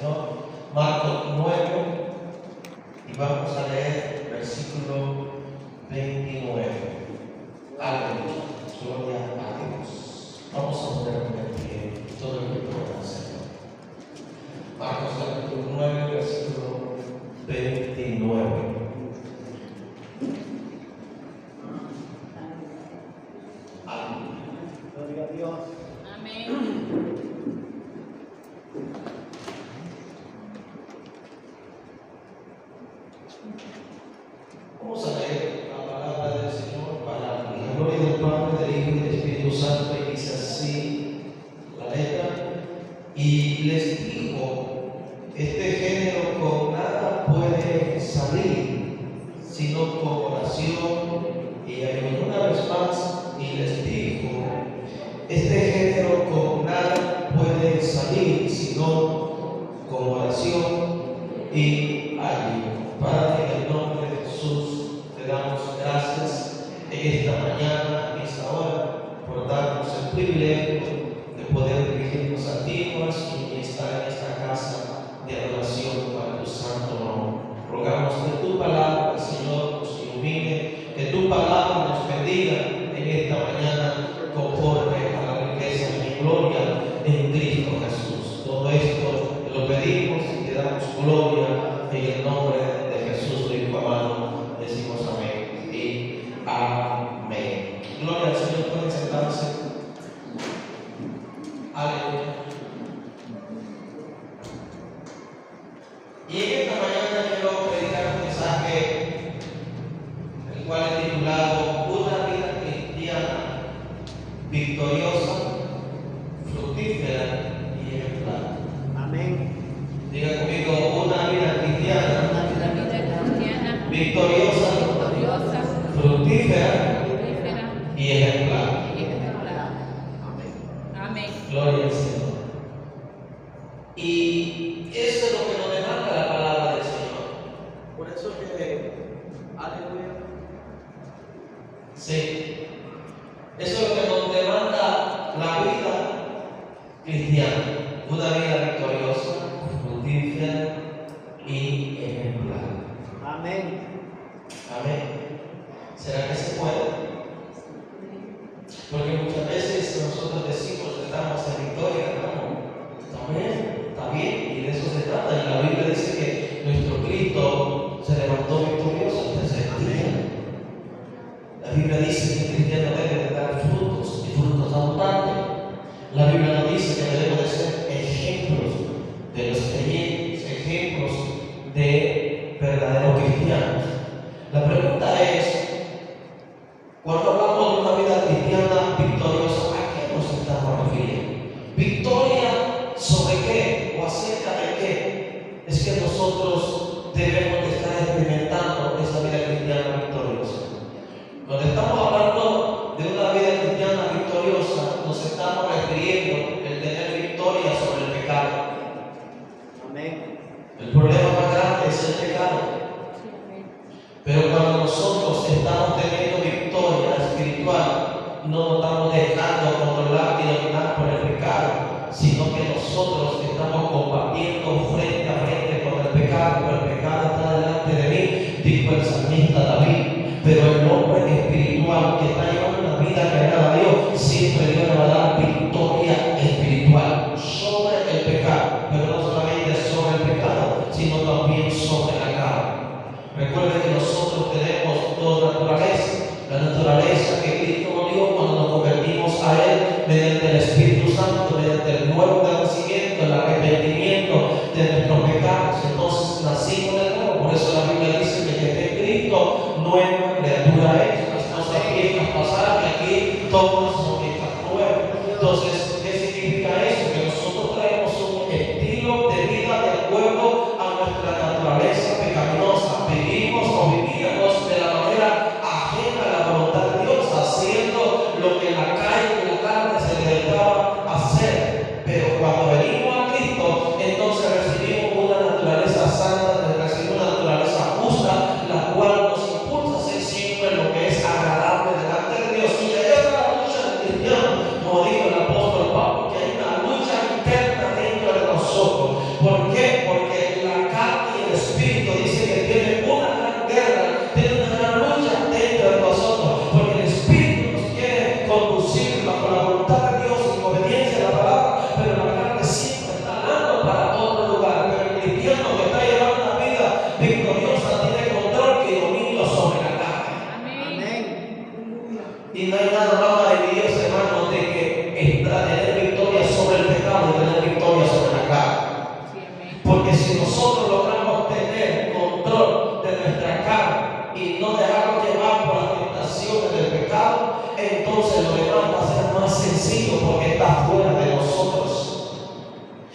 Señor. Marcos 9 y vamos a leer versículo 29. Aleluya. Gloria a Dios. Vamos a ponernos en pie todo el que pueda, Señor. Marcos capítulo 9, versículo 29. Gloria a Dios. Amén. Vamos a leer la palabra del Señor para la gloria del Padre, del Hijo y del Espíritu Santo, y dice así la letra. Y les dijo: este género con nada puede salir, sino con oración y ayuno. Una vez más, y les dijo: este género con nada puede salir, sino con oración y ayuno. Padre, en el nombre de Jesús, te damos gracias en esta mañana, en esta hora, por darnos el privilegio de poder dirigirnos a ti, y estar en esta casa de adoración para tu santo nombre. Rogamos que tu palabra, Señor, nos ilumine, que tu palabra nos bendiga en esta mañana conforme a la riqueza de mi gloria en Cristo Jesús. Todo esto te lo pedimos y te damos gloria en el nombre de Jesús, tu Hijo amado. Decimos amén y amén. Gloria al Señor. Pueden sentarse. Aleluya. Y en esta mañana quiero predicar un mensaje, el cual he titulado Una vida cristiana victoriosa, fructífera y ejemplar. Amén. Diga conmigo: una vida cristiana victoriosa, fructífera y ejemplar. Amén. Gloria al Señor. Y eso es lo que nos demanda la palabra del Señor. Por eso que, aleluya. Sí. Eso es lo que nos demanda la vida cristiana. Una vida victoriosa, fructífera y ejemplar. Amén. Amén. ¿Será que se puede? Porque muchas veces nosotros decimos que estamos en victoria, ¿no? Está bien, y de eso se trata. Y la Biblia dice que nuestro Cristo se levantó victorioso al tercer día. La Biblia dice que el cristiano debe de dar frutos y frutos abundantes. La Biblia nos dice que debemos de ser ejemplos de los creyentes, ejemplos de verdaderos cristianos. La pregunta es: cuando hablamos de una vida cristiana victoriosa, ¿a qué nos estamos refiriendo? ¿Victoria sobre qué o acerca de qué? Es que nosotros debemos de estar experimentando esa vida cristiana victoriosa. Cuando estamos hablando de una vida cristiana victoriosa, nos estamos refiriendo al tener victoria sobre el pecado. Amén. El problema más grande es el pecado. Pero cuando nosotros estamos teniendo victoria espiritual, no nos estamos dejando controlar y dominar por el pecado, sino que nosotros estamos combatiendo frente a frente con el pecado. El pecado está delante de mí, dijo el salmista David. Pero el hombre espiritual que está llevando una vida que agrada a Dios, siempre Dios le va a dar victoria espiritual sobre el pecado. Pero no solamente sobre el pecado, sino también sobre la carne. Recuerden que nosotros tenemos dos naturalezas. La naturaleza que Cristo nos dio cuando nos convertimos a Él mediante el Espíritu Santo, mediante el nuevo nacimiento, el arrepentimiento de nuestros pecados. Entonces nacimos de nuevo. Por eso la Biblia dice que en Cristo nueva criatura es. Las cosas viejas pasaron y aquí todas son hechas nuevas. Entonces, ¿qué significa eso? Que nosotros traemos un estilo de vida de acuerdo a nuestra naturaleza pecaminosa. Vivimos o vivíamos de la manera ajena a la voluntad de Dios.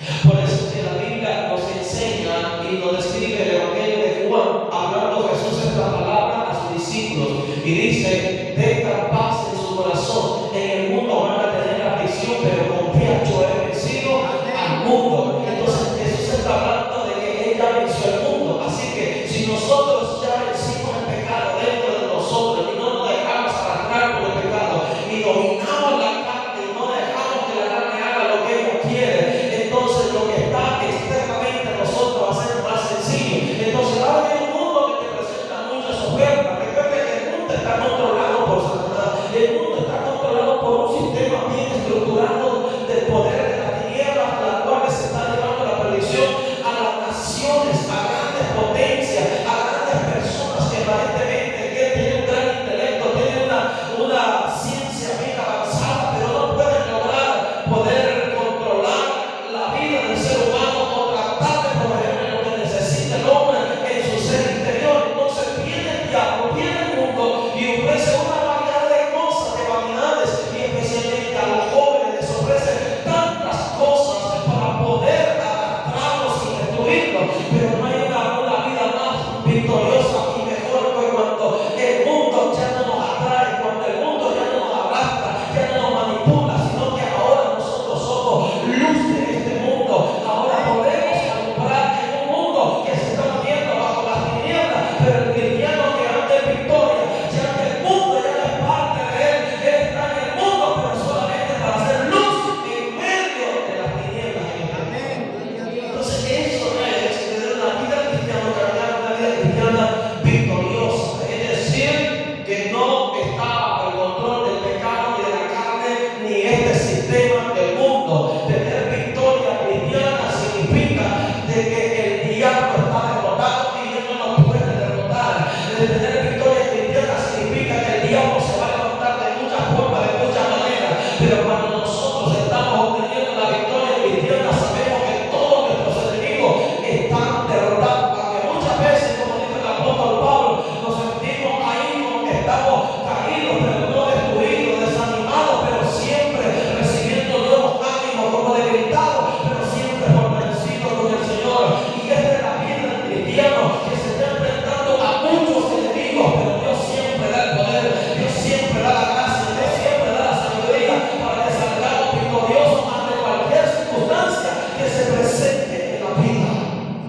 Por eso que la Biblia nos enseña y nos describe el Evangelio de Juan, hablando Jesús esta palabra a sus discípulos y dice: tengan paz en su corazón, en el mundo van a tener aflicción, pero confiad, yo he vencido al mundo. Entonces Jesús está hablando de que Él ya venció el mundo, así que si nosotros ya vencimos el pecado dentro de nosotros y no nos dejamos arrastrar por el pecado y dominamos la carne y no dejamos que la carne haga lo que ella quiere, entonces lo que está externamente a nosotros va a ser más sencillo. Entonces ahora hay un mundo que te presenta muchas ofertas. Recuerda que el mundo está controlado por Satanás, el mundo está controlado por un sistema bien estructurado del poder de las tinieblas, a las cuales se está llevando la perdición a las naciones, a grandes potencias, a grandes personas que aparentemente tienen un gran intelecto, tienen una ciencia bien avanzada, pero no pueden lograr poder controlar la vida del ser humano o tratar de proveerle lo que necesita el hombre en su ser interior. Entonces viene el diablo, viene el mundo y ofrece una variedad de cosas, de vanidades, y especialmente a los jóvenes les ofrece tantas cosas para poder arrastrarlos y destruirlos. Pero no hay una vida más victoriosa y mejor que cuando el mundo ya no nos atrae, cuando el mundo ya no nos arrastra, ya no nos manipula, sino que ahora nosotros somos luz de este mundo. Ahora podemos alumbrar en un mundo que se está moviendo bajo las tinieblas, pero el cristiano que anda en victoria, ya que el mundo ya no es parte de él está en el mundo, pero solamente para hacer luz en medio de las tinieblas. Amén. Gloria a Dios. Entonces eso es tener una vida cristiana, caminar una vida cristiana victoriosa, es decir, que no está bajo el control del pecado ni de la carne ni este sistema del mundo. Tener victoria cristiana significa de que el diablo está derrotado y él no nos puede derrotar. Tener victoria cristiana significa que el diablo se va a levantar de muchas formas, de muchas maneras, pero cuando nosotros estamos obteniendo la victoria cristiana sabemos que todos nuestros enemigos están derrotados, porque muchas veces, como dice el apóstol Pablo, nos sentimos ahí como que estamos caídos, pero no destruidos, desanimados, pero siempre recibiendo nuevos ánimos, como debilitados, pero siempre fortalecidos con el Señor. Y esta es la vida del cristiano que se está enfrentando a muchos enemigos, pero Dios siempre da el poder, Dios siempre da la gracia, Dios siempre da la sabiduría para que salgamos victoriosos ante cualquier circunstancia que se presente en la vida.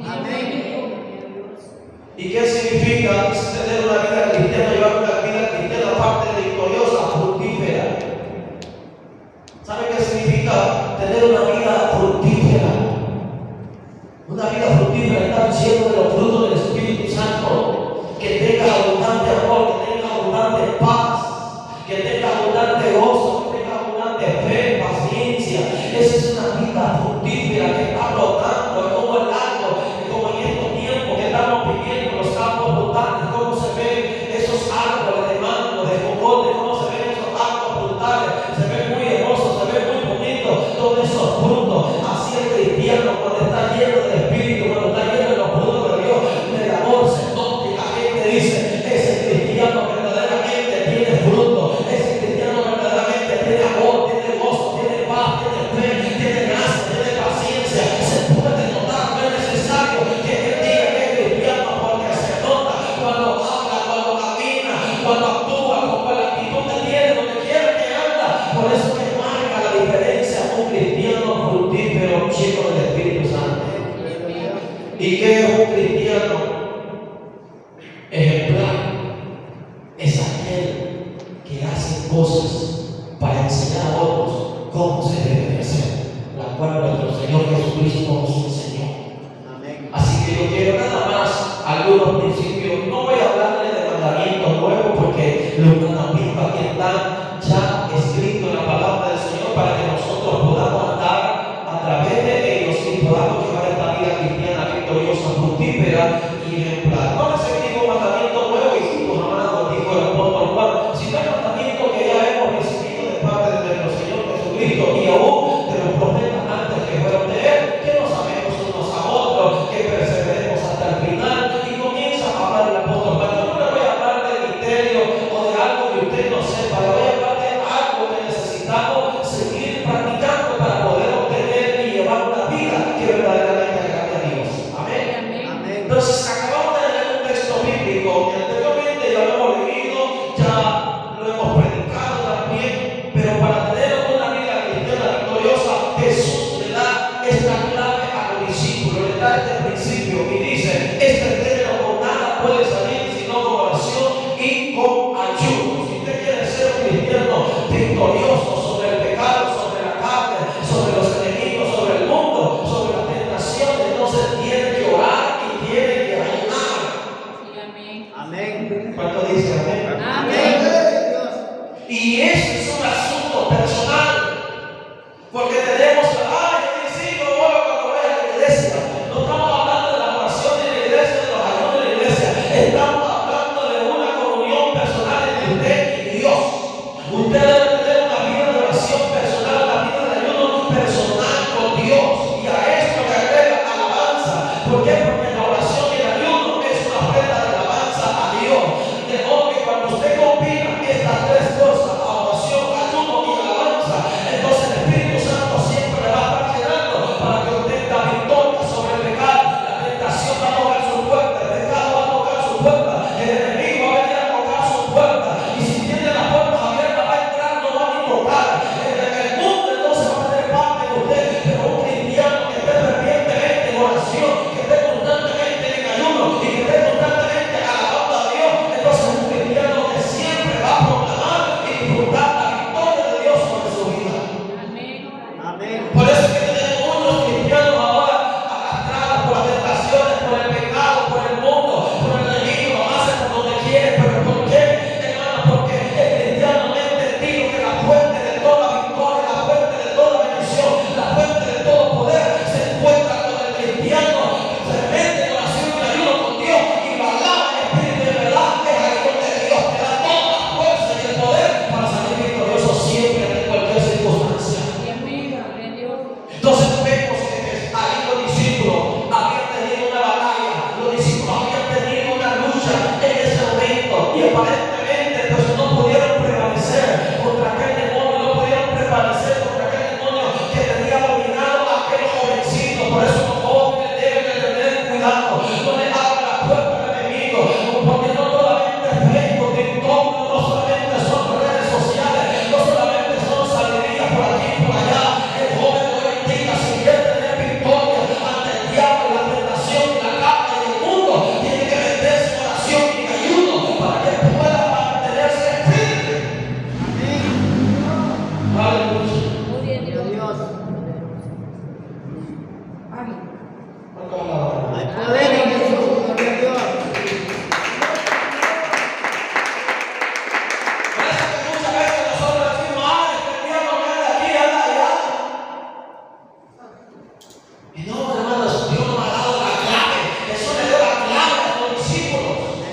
Amén. ¿Y qué significa tener una vida cristiana, llevar una vida cristiana aparte de victoriosa, fructífera? ¿Sabe qué significa tener una vida fructífera? Una vida fructífera, estar lleno de los frutos del Espíritu Santo, que tenga abundante amor, que tenga abundante paz, que tenga abundante gozo, que tenga abundante fe, paciencia. Esa es una vida fructífera que está brotando, es como el árbol, es como en estos tiempos que estamos viviendo, los campos frutales, cómo se ven esos árboles de mango, de jocote, cómo se ven esos árboles frutales, se ven muy hermosos, se ven muy bonitos, todos esos frutos. Así el cristiano, cuando está lleno del Espíritu, cuando está lleno de los frutos de Dios, del amor, se nota y la gente dice: ese cristiano verdaderamente tiene fruto, ese cristiano verdaderamente tiene amor, tiene gozo, tiene paz, tiene fe, tiene gracia, tiene paciencia. Se puede notar, no es necesario que él diga que es cristiano, porque se nota cuando habla, cuando camina, cuando actúa, con la actitud que tiene, donde quiera que anda. Por eso que marca la diferencia un cristiano fructífero lleno del Espíritu Santo. ¿Y qué es un cristiano ejemplar? Es aquel que hace cosas para enseñar a otros cómo se debe hacer, la cual nuestro Señor Jesucristo nos enseñó. Amén. Así que yo quiero nada más algunos principios. No voy a hablarle de mandamientos nuevos, porque los mandamientos aquí están ya escritos en la palabra del Señor para que nosotros podamos andar a través de ellos y podamos llevar esta vida cristiana victoriosa, fructífera y ejemplar. No les escribo mandamientos nuevos, hijitos amados, dijo el apóstol Juan, sino el mandamiento que ya hemos recibido de parte de nuestro Señor Jesucristo y aún de los profetas antes que fueron de él, que nos amemos unos a otros, que perseveremos hasta el final. Y comienza a hablar el apóstol Juan. Yo no le voy a hablar de misterio o de algo que usted no sepa, le voy a hablar de algo que necesitamos seguir practicando para poder obtener y llevar una vida ¿Cuántos alaban? Hay poder en Jesús. Gloria a Dios. Por eso que muchas veces nosotros decimos, este diablo no anda aquí, anda allá. Y no, hermanos, Dios nos ha dado la clave. Eso le dio la clave a los discípulos.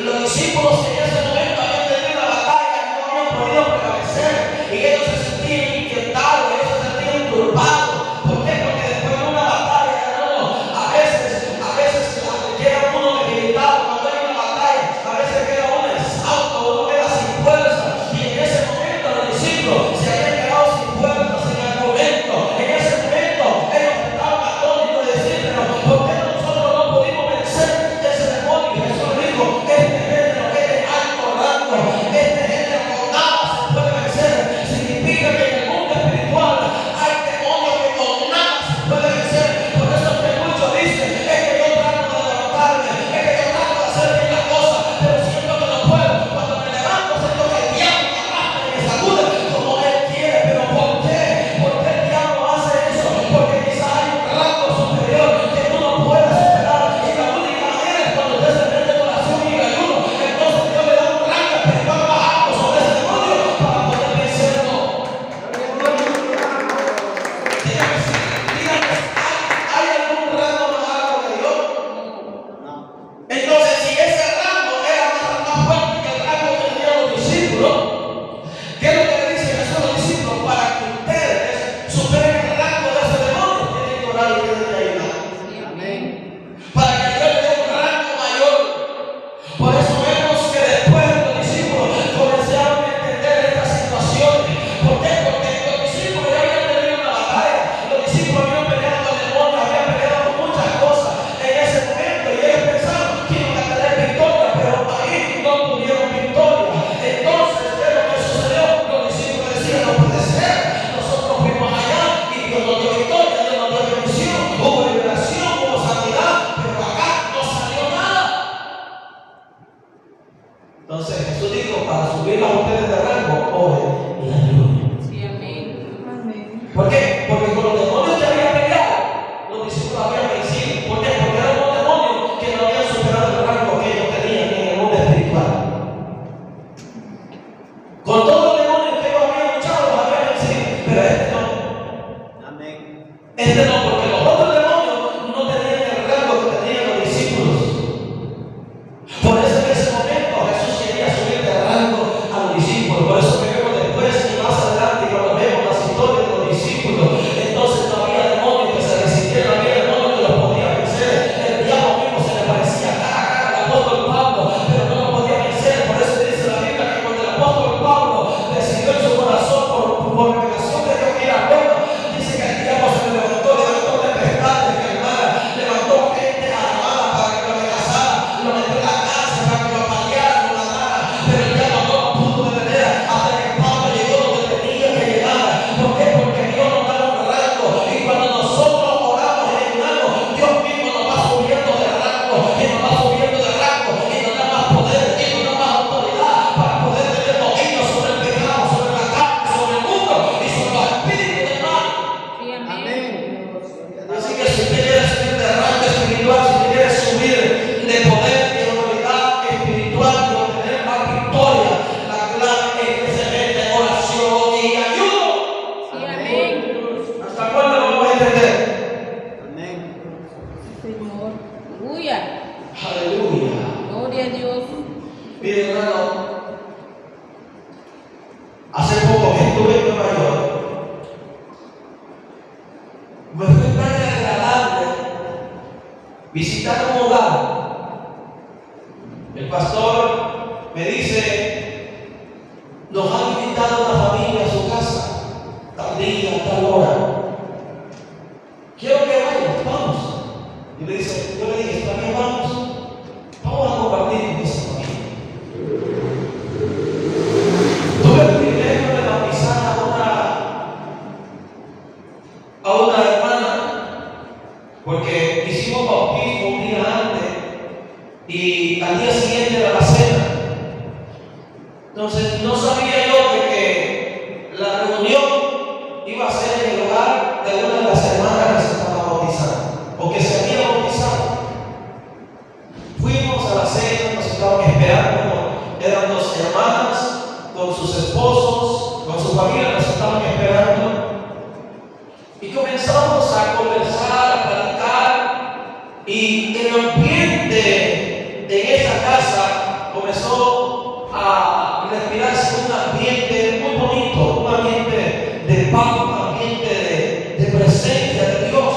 Los discípulos en ese momento habían tenido una batalla y no habían podido prevalecer. Y ellos se sentían inquietados, ellos se sentían turbados. ¿Por qué? Porque después de una batalla, hermano, a veces queda uno debilitado. Cuando hay una batalla, a veces queda uno exhausto, uno queda sin fuerza. Y en ese momento los discípulos se habían quedado sin fuerza, sin argumento. En ese momento ellos estaban atónitos de decir, pero ¿por qué nosotros no pudimos vencer ese demonio? Y Jesús le dijo, este género es de alto rango, este género con nada se puede vencer. Significa que en el mundo espiritual hay demonios que con nada se puede vencer. Por eso es que muchos dicen, es que yo trato de levantarme, es que yo trato de hacer bien las cosas, pero siento que no puedo. Cuando me levanto siento que el diablo me arrastra y me sacude como él quiere. ¿Pero por qué? ¿Por qué el diablo hace eso? Porque quizás hay un rango superior que tú no puedes superar. Y la única manera es cuando usted se mete en oración y en ayuno. Entonces Dios le da un rango espiritual más alto sobre ese demonio para poder vencerlo. Dígame, ¿hay algún rango más alto que Dios? No. Entonces, si ese rango era más fuerte que el rango que tenían los discípulos, ¿qué es lo que le dice Jesús a los discípulos? Para que ustedes superen el rango de ese demonio, tienen que orar y tienen que ayudar. Amén. Para que Dios le dé un rango mayor. Por eso vemos que después los discípulos comenzaron a entender esta situación. ¿Por qué? Porque los discípulos ya habían tenido una batalla. Los discípulos habían peleado con demonios, habían peleado con muchas cosas en ese momento. Y ellos pensaron que iban a tener victoria, pero ahí no tuvieron victoria. Entonces, ¿qué es lo que sucedió? Los discípulos decían, no puede ser. Nosotros fuimos allá y Dios nos dio victoria, Dios nos dio bendición. Hubo liberación, hubo sanidad, pero acá no salió nada. Entonces Jesús dijo, para subir a ustedes de rango, oren y ayunen. ¿Por qué? Porque con los demonios que habían peleado, los discípulos habían vencido. ¿Por qué? Porque eran unos demonios que no habían superado el rango que ellos tenían en el mundo espiritual. Con todos los demonios que ellos habían luchado, los habían vencido. Pero este no. Amén. Este no, porque los otros demonios no tenían el rango que tenían los discípulos. Por eso en ese momento Jesús quería subir de rango a los discípulos. Por eso que vemos después y más adelante cuando vemos las historias de los discípulos, entonces no había demonios que se resistieran, no había demonios que los podían vencer. El diablo mismo se le parecía cara a cara al apóstol Pablo, pero no lo podía vencer. Por eso dice la Biblia que cuando el apóstol Pablo decidió en su corazón por revelación de Dios que era bueno, dice que el diablo se le levantó tempestades que el mar levantó gente armada para que lo amenazara, lo metió en la cárcel para que lo apaleara, lo matara, pero el diablo no lo pudo detener hasta que Pablo llegó donde tenía que llegar. ¿Por qué? Porque Dios nos da un rango y cuando nosotros oramos y ayunamos, Dios mismo nos va subiendo de rango y nos va subiendo de rango y nos da más poder y nos da más autoridad para poder tener dominio sobre el pecado, sobre la carne, sobre el mundo y sobre los espíritus del mal. Amén. Así que si usted quiere subir de rango espiritual, si usted quiere subir de poder y autoridad espiritual y obtener más victoria, la clave es que se mete en oración y ayuno. ¿Hasta cuándo lo vamos a entender? Amén. Aleluya. Gloria a Dios. Mire, hermano, hace poco que estuve en Nueva York, me fue tan agradable visitar un hogar. El pastor me dice, nos han invitado una familia a su casa, tal día, tal hora. Quiero que vayan, vamos. Y me dice, yo le dije, está bien, vamos a compartir con esa familia. Tuve el privilegio de bautizar a una hermana, porque hicimos bautismo un día antes y al día siguiente era la cena. Entonces no sabía yo de que la reunión iba a ser en el hogar de una de las hermanas que se estaba bautizando. Y el ambiente en esa casa comenzó a respirarse un ambiente muy bonito, un ambiente de paz, un ambiente de presencia de Dios.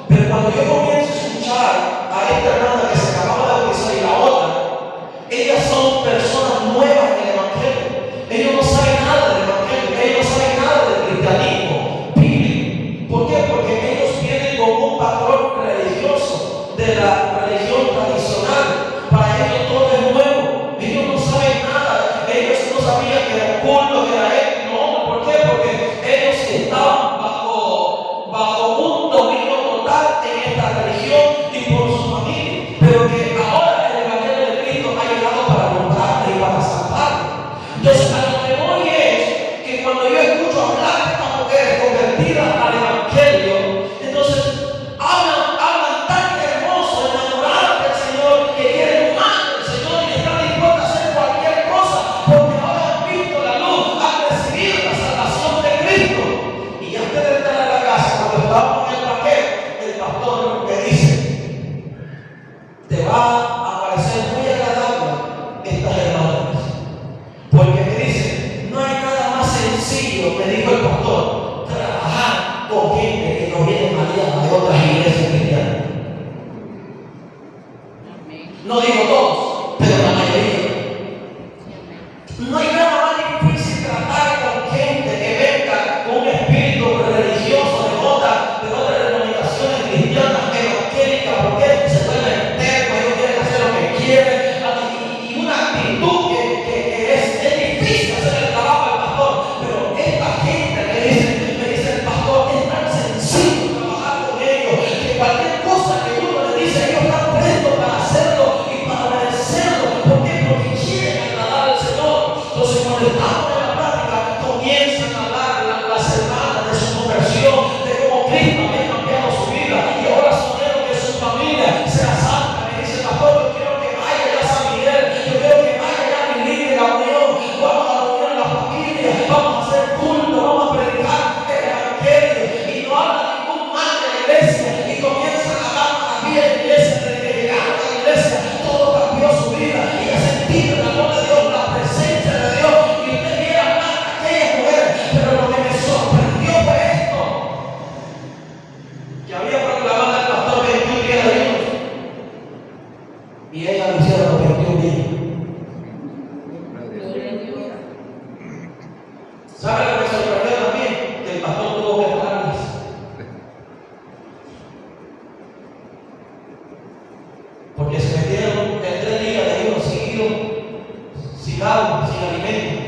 Pero cuando yo comienzo a escuchar a esta hermana que se acababa de bautizar y la otra, ellas son personas nuevas en el Evangelio. Ellos no saben nada del Evangelio, ellos no saben nada del cristianismo bíblico. ¿Por qué? Porque ellos vienen con un patrón religioso de la religión tradicional. Para ellos todo es nuevo. Ellos no saben nada. Ellos no sabían que era culto, que era esto y lo otro. ¿Por qué? Porque ellos estaban bajo un dominio total en esta religión y por su familia. Pero que ahora el Evangelio de Cristo ha llegado para comprarle y para salvarle. Entonces, a lo que voy es que cuando yo escucho hablar de estas mujeres convertidas al Evangelio, entonces hablan tan hermoso, enamoradas del Señor, que quieren más del Señor y están dispuestas a hacer cualquier cosa, porque ahora han visto la luz, han recibido la salvación de Cristo. Y antes de entrar a la casa, cuando estábamos en el paquete, el pastor me dice: te va a parecer muy agradable estas hermanas, porque me dice, no hay nada más sencillo, me dijo el pastor, trabajar con gente que no viene mañana de otras iglesias cristianas. No digo todos, pero la mayoría. No hay nada más difícil tratar con gente que venga con un espíritu religioso de otras denominaciones cristianas evangélicas, porque se vuelven tercos, ellos quieren hacer lo que quieren, y una actitud que es difícil hacer el trabajo del pastor. Pero esta gente me dice el pastor, es tan sencillo trabajar con ellos, que cualquier cosa que uno le dice, ellos están prestos para hacerlo y para obedecerlo. ¿Por qué? Porque quieren agradar al Señor. Entonces, cuando estamos en la plática, comienzan a hablar las hermanas de su conversión, de cómo Cristo había cambiado su vida y ahora soñaron que su familia sea santa. Me dice el pastor, yo quiero que vaya ya a San Miguel, yo quiero que vaya ya a vivir de la unión, vamos a reunir a la familia, vamos a hacer culto, vamos a predicar el Evangelio, y no habla ningún mal de la iglesia, y comienzan a hablar maravilla de la iglesia. Desde que llegaron a la iglesia, todo cambió su vida y ha sentido el amor de Dios, la presencia de Dios. Y usted viene a hablar a aquellas mujeres, pero lo que me sorprendió fue esto, que había proclamado el pastor 21 días de ayuno, y ella lo hicieron los 21 días. ¿Sabe lo que me sorprendió también? Que el pastor tuvo que pararles. Porque se metieron en 3 días de ayuno seguido, sin agua, sin alimento.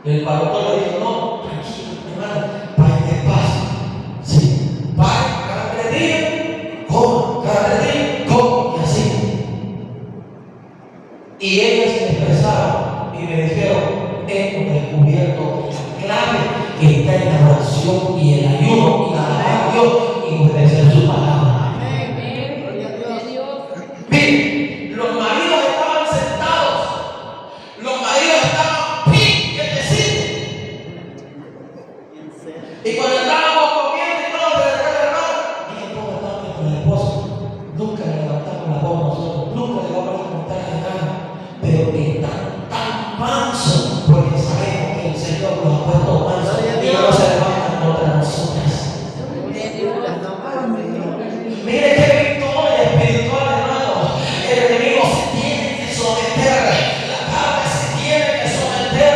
El pastor le dijo: no, tranquilo, hermano, vaya despacio. Sí, vaya, cada 3 días, coma, cada 3 días, coma, y así. Y ellos se expresaron y me dijeron: hemos descubierto la clave que está en la oración y el ayuno, y alabar a Dios y obedecer su palabra. Miren, los maridos estaban sentados, los maridos estaban quietecitos. Y cuando estábamos comiendo y todo, de repente, hermano, dije: ¿cómo estamos con la esposa? Nunca le levantamos la voz nosotros, nunca le vamos a contar de nada, pero están tan mansos porque sabemos que el Señor los ha puesto mansos y no se levantan contra nosotras. Mire qué victoria espiritual, hermano. El enemigo se tiene que someter, la carne se tiene que someter,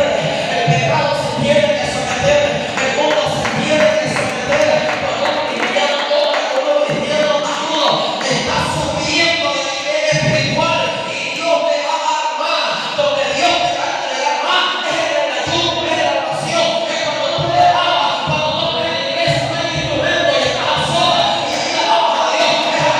el pecado se tiene que someter, el mundo se tiene que someter. Cuando un cristiano ora, cuando un cristiano ayuda, está subiendo de nivel espiritual y Dios le va a dar más. Donde Dios te va a entregar más es en el ayuno, es en la oración, es cuando tú le hablas, cuando tú ves en la iglesia, no hay instrumento y estás sola y ahí alabas a Dios. Es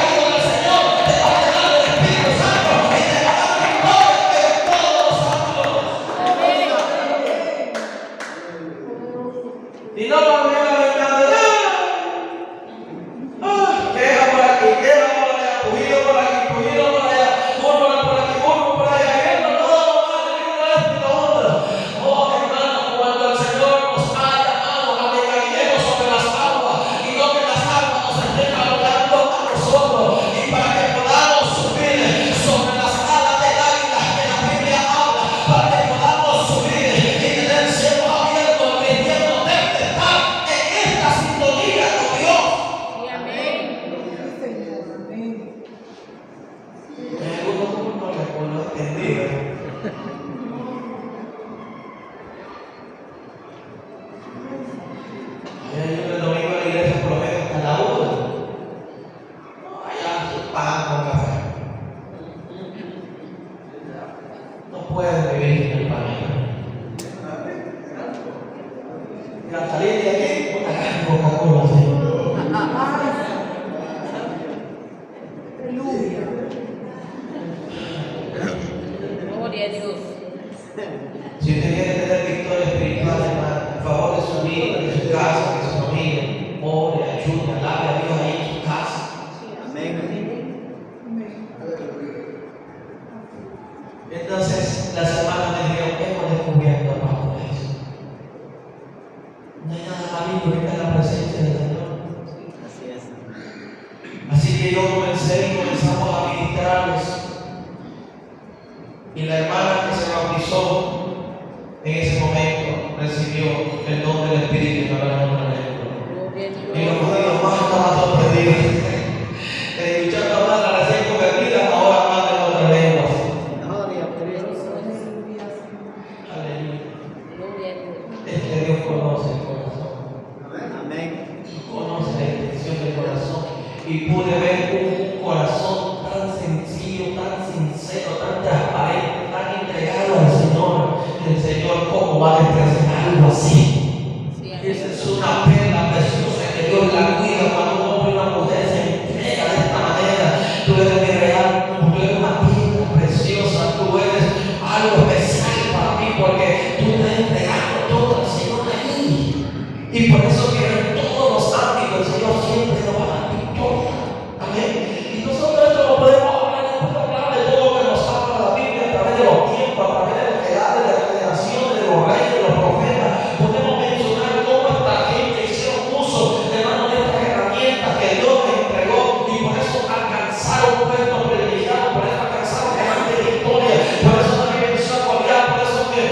y yo comencé y comenzamos a ministrarles. Y la hermana que se bautizó en ese momento recibió el don del Espíritu y hablaba en otra lengua. Y los judíos más estaban sorprendidos. Escuchando hablar a la recién convertida, ahora hablan en otras lenguas. Aleluya. Es que Dios conoce el corazón. Amén. Conoce la intención del corazón. Y pude ver un corazón tan sencillo, tan sincero, tan transparente, tan entregado al Señor. El Señor, ¿cómo va a despreciar algo así? Esa es una perla preciosa que Dios la cuida cuando un hombre y una mujer se entrega de esta manera. Tú eres mi real, tú eres una piedra preciosa, tú eres algo especial para mí porque tú te has entregado todo al Señor ahí. Y por eso que en todos los ámbitos el Señor siempre nos va a dar victoria. Amén. Y nosotros esto lo podemos hablar de todo lo que nos habla la Biblia a través de los tiempos, a través de las edades, de las generaciones, de los reyes, de los profetas. Podemos mencionar cómo esta gente hicieron uso de manos de estas herramientas que Dios les entregó y por eso alcanzaron puestos privilegiados, por eso alcanzaron grandes victorias, por eso también venció a Goliat, por eso que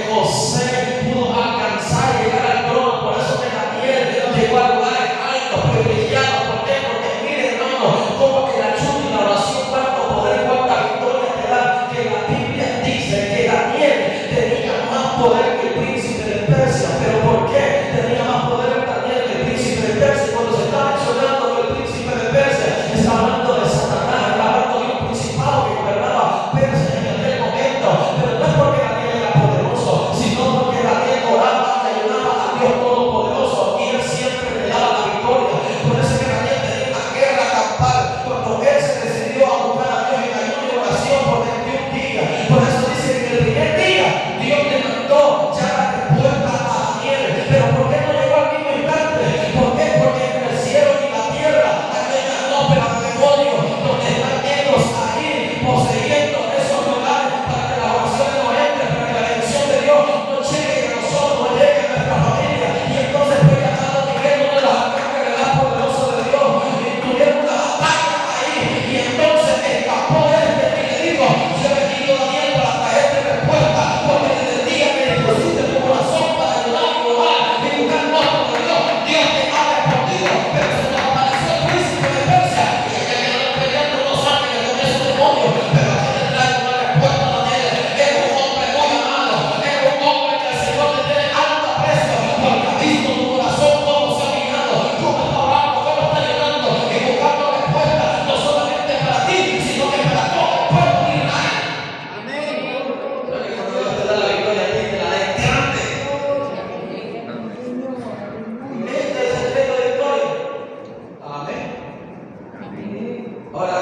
José pudo alcanzar y llegar al trono, por eso que Daniel llegó a lugares altos, privilegiados. ¿Por qué? Porque miren, hermanos, como que la ayuda y la oración, cuánto poder, cuánta victoria te da, que la Biblia dice que Daniel tenía más poder que el príncipe de Persia. ¿Pero por qué tenía más poder Daniel que el príncipe de Persia? Cuando se está mencionando que el príncipe de Persia está hablando de Satanás, está hablando de un principado que gobernaba Persia en aquel momento. Pero no es porque Daniel era poderoso, sino porque Daniel oraba y ayudaba a Dios Todopoderoso y él siempre le daba la victoria. Por eso es que Daniel tenía una guerra campal cuando él se decidió a buscar a Dios en ayuno y oración por 21 días. Por eso dice que el primer día Dios le mandó ya la respuesta a Daniel. Pero ¿por qué no llegó al mismo instante? ¿Por qué? Porque en el cielo y la tierra hay una atmósfera de demonio donde están ellos ahí poseyendo esos lugares para que las oraciones no entren, para que la bendición de Dios no llegue a nosotros, no llegue a nuestra familia. Y entonces fue llamado Miguel, uno de los arcángeles del más poderoso de Dios, y tuvieron una batalla ahí. Y entonces escapó este y le dijo: yo he venido, Daniel, para traerte respuesta, porque desde el día que pusiste tu corazón para ayudar y orar y buscar el rostro de Dios, Dios te ha respondido. Pero se nos apareció el príncipe de Persia y ella quedó peleando unos ángeles con esos demonios. Pero aquí te traigo una respuesta, Daniel. Es un hombre muy amado, es un hombre que el Señor te tiene alto aprecio, porque ha visto tu corazón cómo se ha mirado, cómo está orando, cómo está llorando y buscando respuesta, no solamente para ti, sino que para todo el pueblo de Israel. Amén. Pero que cuando Dios te da la victoria a ti, te la da en grande. Este es el secreto de victoria. Amén. Ahora,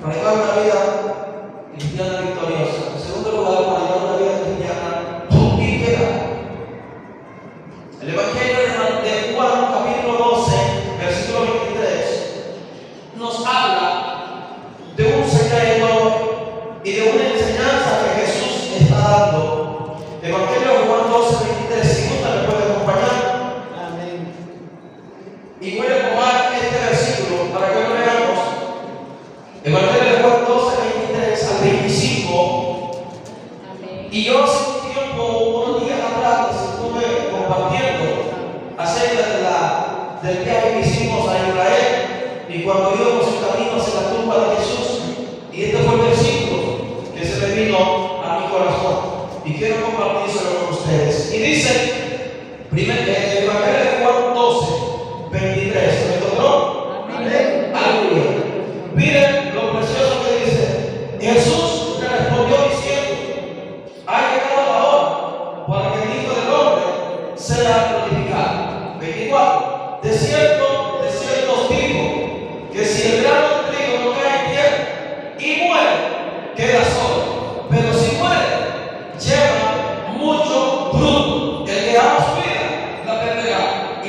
para llevar una vida cristiana victoriosa, en segundo lugar, para llevar una vida cristiana fructífera, el Evangelio de Juan, capítulo 12, versículo 23, nos habla de un secreto y de una enseñanza que Jesús está dando. Evangelio de Juan 12, 23, si gusta me puede acompañar. Amén. Y voy a tomar este versículo para que lo veamos. Evangelio de Juan 12, 23 al 25. Y yo hace un tiempo, unos días atrás, estuve compartiendo acerca del viaje que hicimos a Israel y cuando íbamos en camino hacia la tumba de Jesús. Y este fue el versículo que se me vino a mi corazón y quiero compartírselo con ustedes. Y dice, Evangelio de Juan 12, 23. ¿Se me encontró? Amén. Aleluya. Miren lo precioso que dice. Jesús le respondió diciendo: ha llegado la hora para que el Hijo del Hombre sea glorificado. 24. De cierto os digo que si el grano de trigo no cae en tierra y muere, queda solo. Pero si muere, lleva mucho fruto. El que ama su vida la perderá.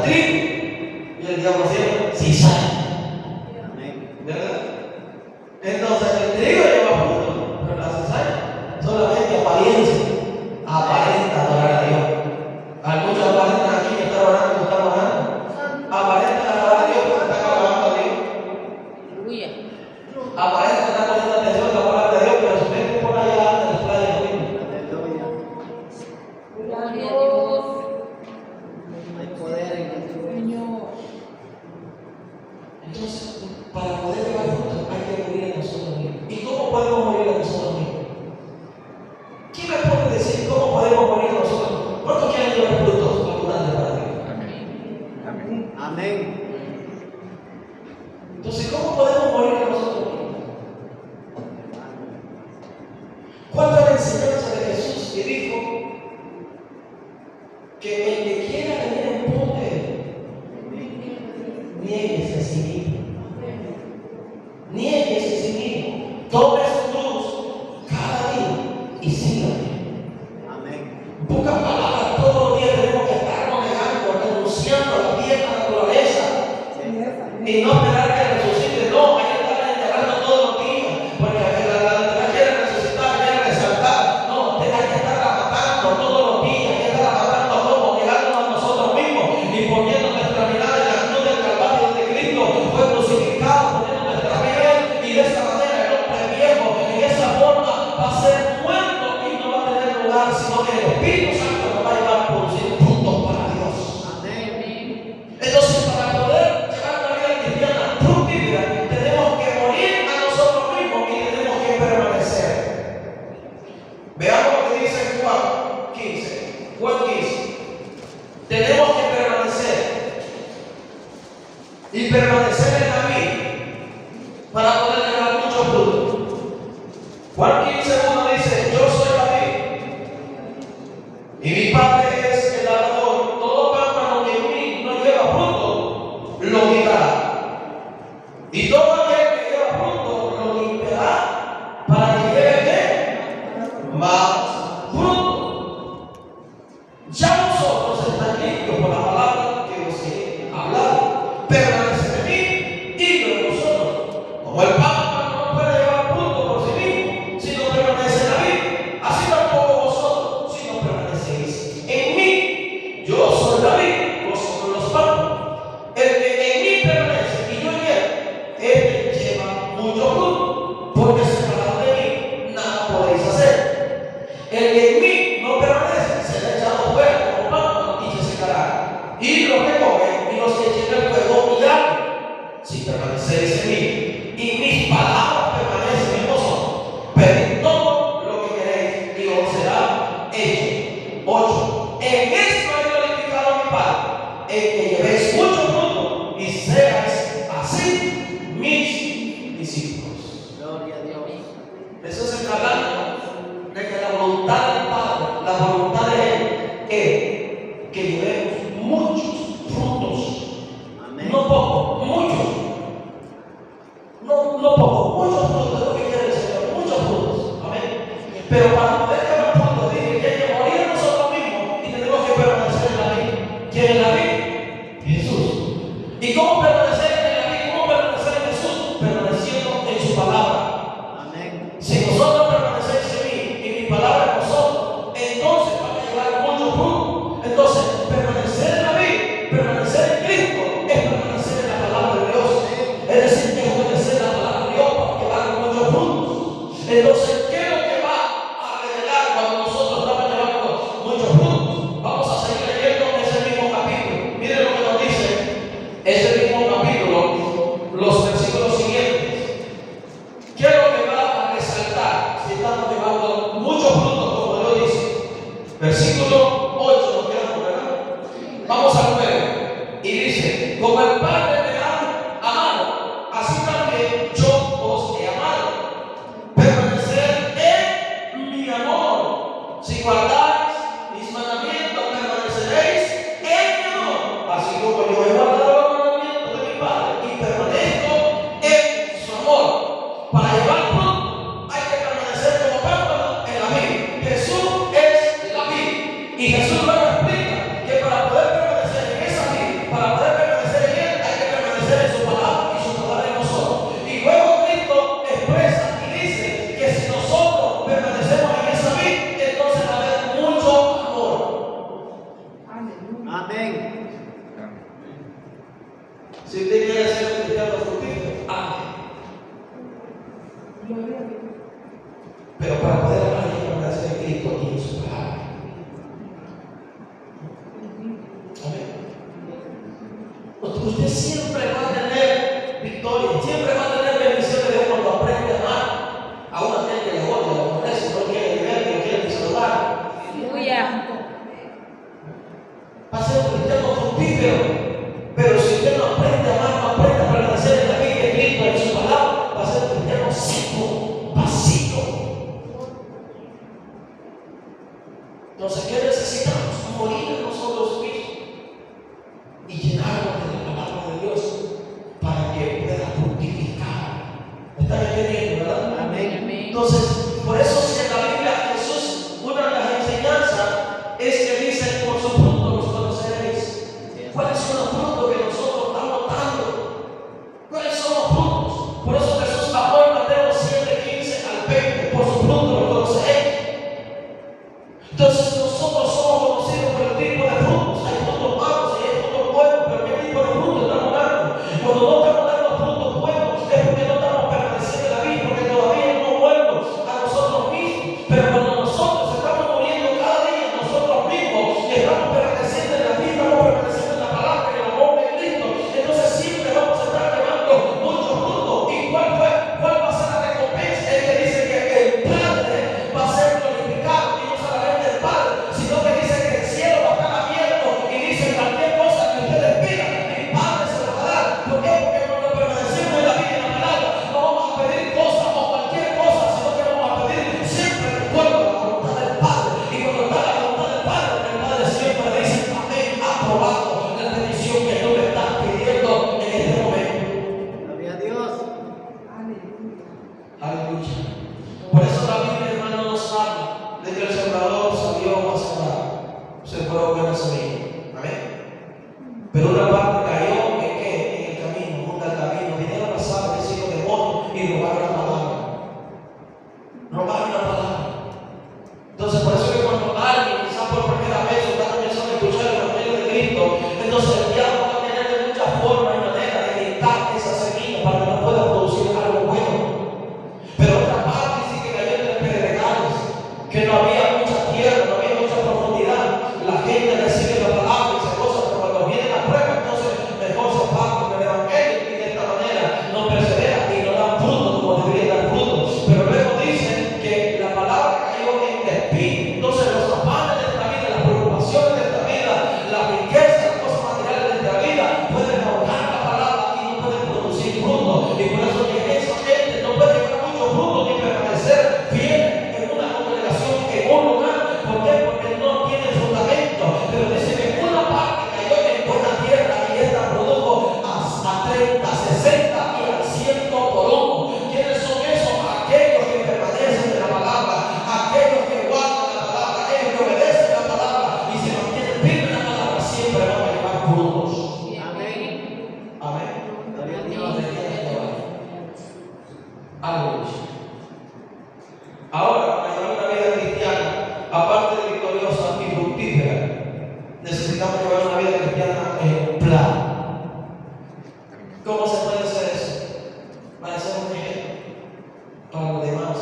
trigo. Y el diablo decía, cizaña. Amén. ¿Verdad? Entonces el trigo lleva fruto, pero la cizaña solamente apariencia. Aparenta adorar a Dios. Hay muchos aparentan aquí que están orando y no están orando. Aparentan adorar a Dios porque están alabando a Dios. Aleluya. Aparentan estar poniendo atención a la palabra de Dios, pero su mente por allá anda en el playa de Dios. Aleluya. Gloria a Dios. Hay poder en el Señor. Entonces, para poder llevar frutos hay que morir a nosotros mismos. ¿Y cómo podemos morir a nosotros mismos? ¿Quién me puede decir cómo podemos morir a nosotros mismos? ¿Cuántos quieren llevar frutos abundantes para Dios? Amén. Amén. Entonces, ¿cómo podemos morir a nosotros mismos? ¿Cuál fue la enseñanza de Jesús que dijo que el que quiera venir en pos de él, niéguese a sí mismo? Niéguese a sí mismo. Tome su cruz cada día y sígame. Amén. En pocas palabras, todos los días tenemos que estarnos negando, renunciando a la vieja naturaleza y no esperar que resucite. No, hay que estar enterrando todos los días, porque la naturaleza quiere resucitar, quiere resaltar. No, hay que estarla matando todos los días, hay que estarla matando como negándonos a nosotros mismos y poniendo nuestra mirada en la cruz del Calvario donde Cristo fue crucificado, poniendo nuestra vida y de esa manera el hombre viejo en esa forma va a ser muerto y no va a tener lugar, sino que el Espíritu Santo nos va a llevar a producir frutos para Dios. Amén. Entonces, para poder llevar una vida cristiana fructífera, tenemos que morir a nosotros mismos y tenemos que permanecer. Veamos lo que dice Juan 15. Juan 15. Tenemos que permanecer y permanecer en la vida para poder llevar muchos frutos. Juan 15:1 dice: Yo soy la vid y mi Padre es el labrador. Todo pámpano que en mí no lleva fruto, lo quitará. Y todo aquel que lleva fruto, lo limpiará para que lleve ¿qué? Más fruto. Ya vosotros estáis limpios por la palabra que os he hablado. Permaneced en mí y yo en vosotros. Como el pámpano no puede llevar fruto por sí mismo, si no permanece en la vid, así tampoco vosotros, si no permanecéis en mí. Yo soy la vid, vosotros los pámpanos. El que en mí permanece y yo en él, él lleva mucho fruto, porque separado de mí nada podéis hacer. El que en mí no permanece será echado fuera como pámpano y se secará. Y los que comen y los que echen el fuego mirarán. Si permanecéis en mí y mis palabras permanecen en vosotros, pedid todo lo que queréis y os será hecho. 8. En esto he glorificado a mi Padre, en que llevéis mucho fruto y seáis así mis discípulos. Gloria a Dios. Eso se está hablando de que la voluntad del Padre, la voluntad de Él, es que llevemos muchos frutos. Amén. No poco, muchos. No poco, muchos frutos es lo que quiere el Señor, muchos frutos. Amén. Pero para poder llevar frutos, dice que hay que morir a nosotros mismos y tenemos que permanecer en la vida. ¿Quién es la vida? Jesús. ¿Y cómo permanecer en la vida? ¿Cómo permanecer en Jesús? Permaneciendo en su palabra. Amén. Si vosotros permanecéis en mí y mi palabra en vosotros, entonces van a llevar mucho fruto. Entonces, permanecer en la vida, permanecer en Cristo, es permanecer en la palabra de Dios. Es decir, que obedecer la palabra de Dios para llevar muchos frutos. Entonces, ¿qué es lo que va a revelar cuando nosotros estamos llevando muchos frutos? Vamos a seguir leyendo ese mismo capítulo. Miren lo que nos dice ese mismo capítulo, los versículos siguientes. ¿Qué es lo que va a resaltar si estamos llevando muchos frutos, como Dios dice? Versículo 8, ¿nos quedamos, verdad? Vamos a ver. Y dice: como el Padre me ha amado, así también yo os he amado. Permanecer en mi amor. Si guardáis mis mandamientos, permaneceréis en mi amor. Así como yo he guardado los mandamientos de mi Padre y permanezco en su amor. Para llevar fruto hay que permanecer como pámpano en la vid. Jesús es la vid. Y Jesús luego explica que para poder permanecer en esa vid, para Si usted quiere ser un cristiano fructífero, amén. Pero para poder amar hay que permanecer en Cristo y en su palabra. Amén. Usted siempre va a tener victoria, siempre va a tener bendición de Dios cuando aprende a amar a una gente que le odia, lo aborrece, no quiere vivir, no quiere saludar. Aleluya. Va a ser un cristiano fructífero, pero si usted no aprende a amar, no aprende a permanecer en la vida de Cristo, en su palabra, va a ser un cristiano seco, vacío. Entonces, ¿qué necesitamos? Morir en nosotros mismos y llenarnos de la palabra de Dios para que pueda fructificar. ¿Me están entendiendo, verdad? Amén. Amén. Entonces, por eso si en la Biblia Jesús, una de las enseñanzas es que dice, por su fruto los conoceréis. ¿Cuáles son los frutos que nosotros estamos dando? ¿Cuáles son los frutos? Por eso Jesús bajó en Mateo 7:15 al 20, por su fruto los conoceréis. Entonces nosotros somos conocidos por el tipo de frutos. Hay frutos malos y hay frutos buenos, pero ¿qué tipo de frutos estamos dando? Cuando no estamos dando frutos buenos es porque no estamos permaneciendo en la vida, porque todavía no vuelvo a nosotros mismos. Pero cuando nosotros estamos muriendo cada día, nosotros mismos estamos permaneciendo en la vida, estamos permaneciendo en la palabra, en el amor de Cristo. Entonces siempre vamos a estar llevando muchos frutos. ¿Y cuál va a ser la recompensa? Es que dice que el Padre va a ser glorificado, y no solamente el Padre, sino que dice que el cielo va a estar abierto y dice cualquier cosa que ustedes pidan, mi Padre se lo va a dar. ¿Por qué? Porque cuando permanecemos en la vida y en la palabra, no vamos a pedir cosas o cualquier cosa, sino que vamos a pedir siempre de acuerdo a la voluntad del Padre. Y cuando está la voluntad del Padre, el Padre siempre dice, amén, aprobado la petición que tú me estás pidiendo en este momento. Gloria a Dios. Aleluya. Por eso la Biblia, hermano, nos habla de que el sembrador salió a sembrar. Sembró buena semilla. Amén. Pero una parte cayó en qué? En el camino, junto al camino. Vinieron a pasar vecinos de mono y robaron la palabra. Robaron la palabra. Entonces, por eso que cuando alguien, quizás por primera vez, está comenzando a escuchar el evangelio de Cristo, entonces el diablo va a tener de muchas formas y maneras de quitar esa semilla para que no pueda producir algo bueno. Pero otra parte sí que cayó entre pedregales, que no había mucha tierra, no había mucha profundidad. La gente recibe la palabra y se goza, pero cuando viene la prueba, entonces mejor se parte del evangelio y de esta manera no persevera y no da fruto como debería dar fruto. Pero luego dicen que la palabra cayó en el espíritu. Entonces los afanes de esta vida, las preocupaciones de esta vida, la riqueza, las cosas materiales de esta vida pueden ahogar la palabra y no pueden producir fruto. Y por eso que esa gente no puede llevar mucho fruto ni permanecer fiel en una congregación, en un lugar. ¿Por qué? Porque no tiene fundamento. Pero dice que una parte cayó en buena tierra y esta produjo hasta 30, 60 y al 100 por uno. ¿Quiénes son esos? Aquellos que permanecen en la palabra, aquellos que guardan la palabra, aquellos que obedecen la palabra y se mantienen firmes en la palabra, siempre van a llevar frutos. Amén. Amén. Gloria a Dios. Aleluya. Ahora, para llevar una vida cristiana, aparte de victoriosa y fructífera, necesitamos llevar una vida cristiana ejemplar. ¿Cómo se puede hacer eso? Para ser un ejemplo para los demás.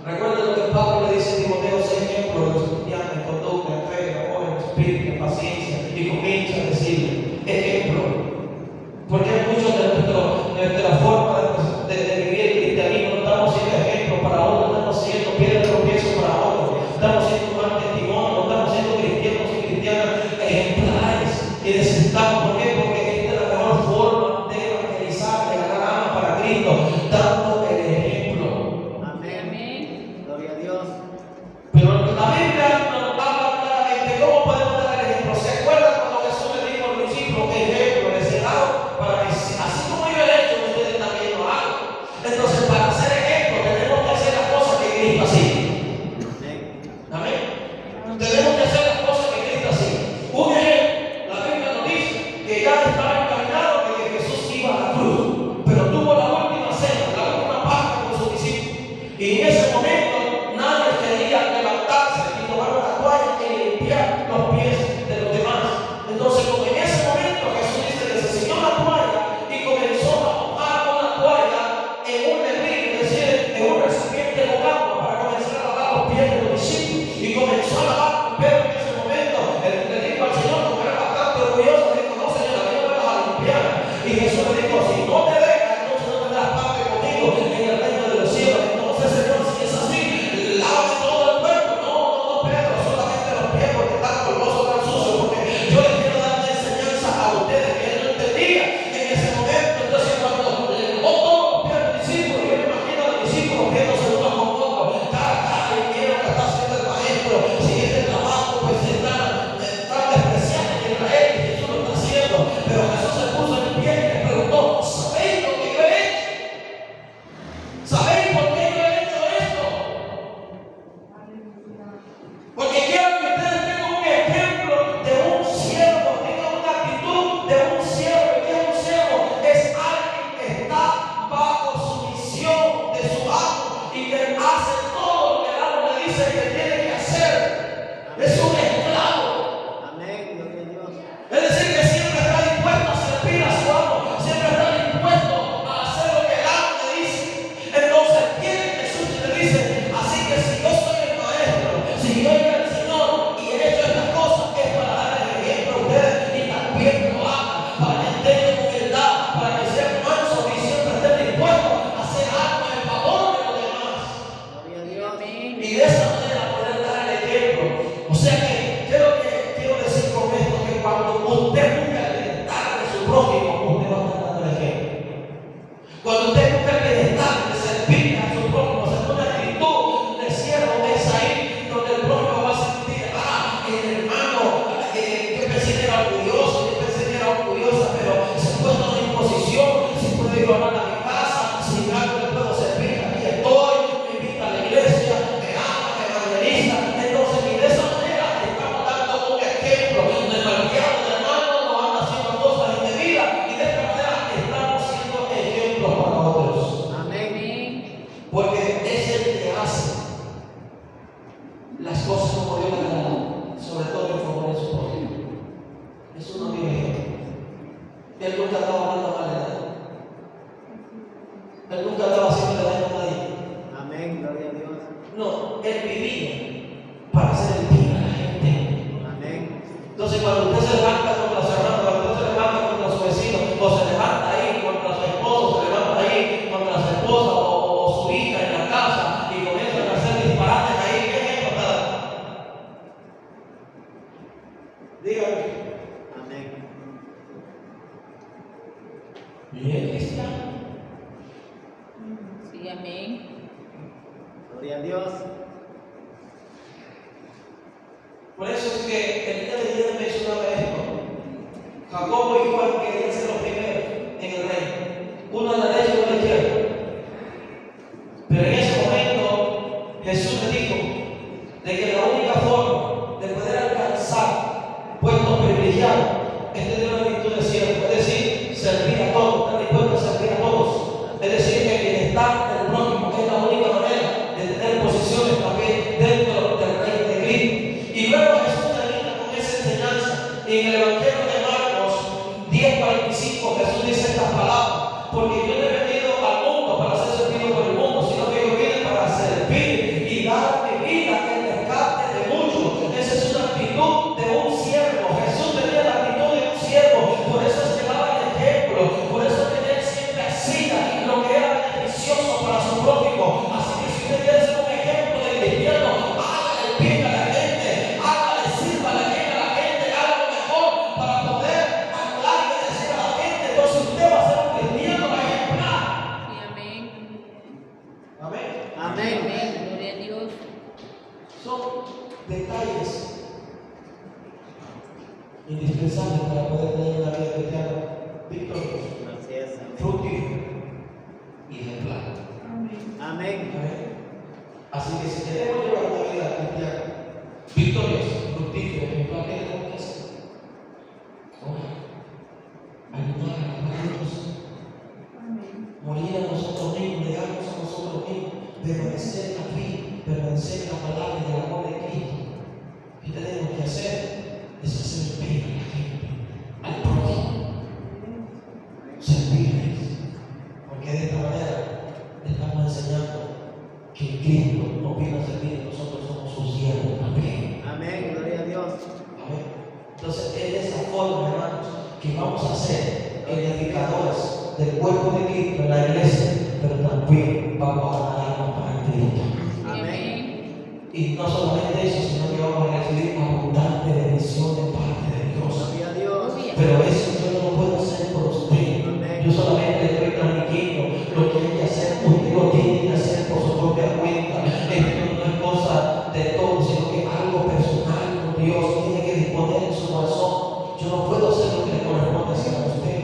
Recuerden lo que Pablo le dice a Timoteo: sé ejemplo de los cristianos en conducta, en fe, en amor, en espíritu, en paciencia, y comienza a decirle ejemplo. Porque muchos de nuestra forma de vivir el cristianismo no estamos siendo ejemplo para otros, estamos siendo piedra de tropiezo para otros, estamos siendo un mal testimonio, no estamos siendo cristianos y cristianas ejemplares. Y necesitamos, ¿por qué? Porque esta es la mejor forma de evangelizar, de ganar almas para Cristo, dando el ejemplo. Amén. Amén. Gloria a Dios. Pero la Biblia nos habla claramente cómo podemos dar el ejemplo. ¿Se acuerdan cuando Jesús le dijo a los discípulos ejemplo? Les he dado para que Y Jesús le dijo, si no me dejas, entonces no tendrás parte conmigo en el reino de los cielos. Entonces, Señor, si es así, lávame todo el cuerpo. No, Pedro, solamente los pies porque están polvosos, tan sucios. Porque yo les quiero dar una enseñanza a ustedes que él no entendía en ese momento. Entonces, cuando le lavó todos los pies a los discípulos, yo me imagino a los discípulos viéndose uno con otro, cara a cara, y vieron que está haciendo el maestro. Si este trabajo, pues está tan despreciado en Israel, y Jesús lo está haciendo. Pero Jesús se puso en pie y les preguntó, ¿sabéis lo que yo he hecho? ¿Sabéis por qué yo he hecho esto? Porque quiero que ustedes tengan un ejemplo de un siervo, tengan una actitud de un siervo. ¿Qué es un siervo? Es alguien que está bajo sumisión de su amo y que hace todo lo que el amo le dice que tiene que hacer. Es un esclavo. Amén. Gloria a Dios. Es decir, que siempre está dispuesto a servir a su amo, siempre está dispuesto a hacer lo que el amo le dice. Entonces viene Jesús y le dice, así que si yo soy el maestro, si yo soy el Señor y he hecho estas cosas, es para darles ejemplo a ustedes y también lo hagan, para que tengan humildad, para que sean mansos y siempre estén dispuestos a hacer algo en favor de los demás. Gloria a Dios. Y de esa manera poder dar el ejemplo. O sea que, ¿qué es lo que quiero decir con esto? Que cuando usted busca el bienestar de su prójimo, usted va a estar dando el ejemplo. Cuando usted busca el bienestar de servir a su prójimo, se pone actitud de siervo, es ahí donde el prójimo va a sentir, el hermano, yo pensé que era orgulloso, yo pensé que era orgullosa, pero se ha puesto en posición, si puedo ir a orar a mi casa, si algo le puedo servir, aquí estoy, me invita a la iglesia, me ama, me evangeliza. Entonces, y de esa manera estamos dando un ejemplo de malcriado, de hermano, no anda haciendo cosas indebidas, y de esta manera estamos siendo ejemplos para otros. Amén. Porque es el que hace las cosas como Dios le da, sobre todo en favor de su prójimo. Eso no vive ejemplo. Él nunca estaba hablando mal de nadie. Él nunca estaba haciendo daño a nadie. Amén. Gloria a Dios. No, él vivía para hacer el bien a la gente. Amén. Entonces, cuando usted se levanta contra su hermano, cuando usted se levanta contra su vecino, o se levanta ahí contra su esposo, se levanta ahí contra su esposa o su hija en la casa y comienzan a hacer disparates ahí, ¿qué ejemplo está dando? Dígame. Amén. ¿Y es cristiano? Sí, amén. Gloria a Dios. Por eso es que el día de ayer mencionaba esto. Jacobo y Juan querían ser los primeros en el reino. Uno a la derecha y uno a la izquierda. Pero en ese momento Jesús le dijo de que la única forma de poder alcanzar puestos privilegiados es tener una actitud de siervo, es decir, servir a todos, estar dispuesto a servir a todos. Es decir, el bienestar del prójimo es la única manera de tener posiciones también dentro del reino de Cristo. Y luego Jesús termina con esa enseñanza. Y en el Evangelio de Marcos 10:45 Jesús dice estas palabras: porque yo no he venido al mundo para ser servido por el mundo, sino que yo vine para servir y dar mi vida en rescate de muchos. Esa es una actitud de un siervo. Jesús tenía la actitud de un siervo, por eso es que daba el ejemplo, por eso que él siempre hacía lo que era beneficioso para su prójimo. Así que si usted quiere ser un ejemplo de cristiano, hágale bien a la gente, hágale, sírvale bien a la gente, haga lo mejor para poder hablar y decir a la gente. Entonces usted va a ser un cristiano ejemplar. Sí, amén. Amén. Amén. Amén. Gloria a Dios. Son detalles indispensables para poder tener una vida cristiana victoriosa, Así es. fructífera y ejemplar. Amén. Amén. Así que si queremos llevar una vida cristiana victoriosa, fructífera y ejemplar, ¿qué tenemos que hacer? Ayudar a Dios, morir a nosotros mismos, negarnos a nosotros mismos, permanecer aquí, permanecer en la palabra y en el amor de Cristo. ¿Qué tenemos que hacer? Es hacer el bien a la gente, al prójimo, servirles, porque de esta manera le estamos enseñando que Cristo no vino a servir, nosotros somos sus siervos. Amén. Amén. Gloria a Dios. Amén. Entonces es de esa forma, hermanos, que vamos a hacer edificadores del cuerpo de Cristo en la iglesia, pero también vamos a dar alma para Cristo. Amén. Y no solamente eso, sino que vamos a recibir abundante bendición de parte de Dios. Gloria a Dios. Pero eso yo no lo puedo hacer por usted. Yo solamente estoy transmitiendo lo que hay que hacer. Usted lo tiene que hacer por su propia cuenta. Esto no es cosa de todo, sino que es algo personal con Dios. Tiene que disponer en su corazón. Yo no puedo hacer lo que le corresponde hacer a usted.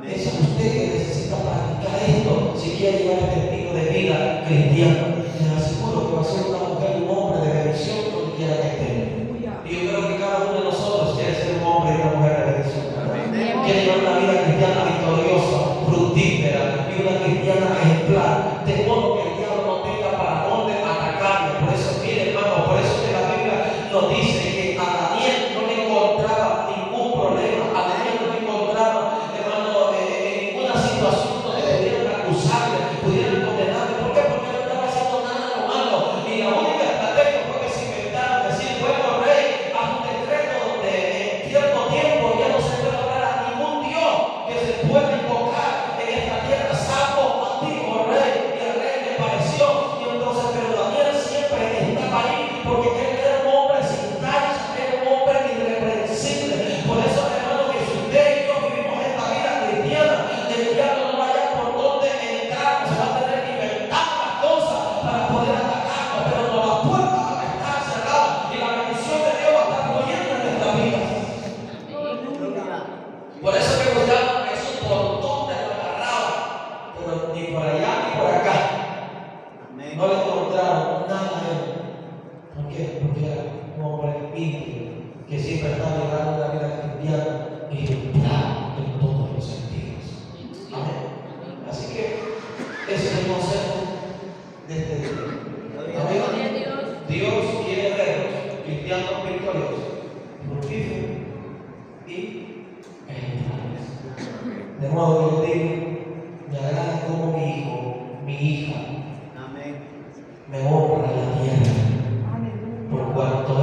Es a usted que necesita practicar esto si quiere llevar este estilo de vida cristiano. Les aseguro que va a ser una mujer y un hombre de bendición donde quiera que esté. Y yo creo que cada uno de nosotros quiere ser un hombre y una mujer de bendición. Quiere llevar una vida cristiana victoriosa, fructífera y una cristiana ejemplar. De modo que el diablo no tenga para dónde atacarle. Por eso, mire hermano, por eso que la Biblia nos dice que a Daniel no le encontraba ningún problema. A Daniel no le encontraba, hermano, en ninguna situación donde pudieran acusarle, pudieran condenarle. ¿Por qué? Porque no estaba haciendo nada malo. Y la única estrategia fue que se inventaron decir, bueno, rey, haz un decreto donde en cierto tiempo ya no se puede hablar a ningún Dios que se pueda invocar en esta tierra, salvo a ti, oh rey. Y al rey le pareció. Y entonces, pero Daniel siempre estaba ahí porque él era un hombre sin tacha, era un hombre irreprensible. Por eso, hermano, que si usted y yo vivimos esta vida cristiana, el diablo no vaya por donde entrar, se va a tener que inventar las cosas para poder atacarnos, pero no, las puertas van a estar cerradas y la bendición de Dios va a estar fluyendo en nuestra vida. Gloria. Por eso que buscaban Jesús por donde lo agarraba, pero ni por allá ni por acá. Amén. No le encontraron nada a él. ¿Por qué? Porque era un hombre íntegro que siempre estaba llevando una vida cristiana y ejemplar en todos los sentidos. Amén. Así que ese es el consejo de este día. Gloria a Amén. Dios. Gloria a Dios. Dios quiere verlos cristianos victoriosos, fructíferos y ejemplares. De modo que yo digo, me agrada como mi hijo, mi hija, Amén. me honra en la tierra, por cuanto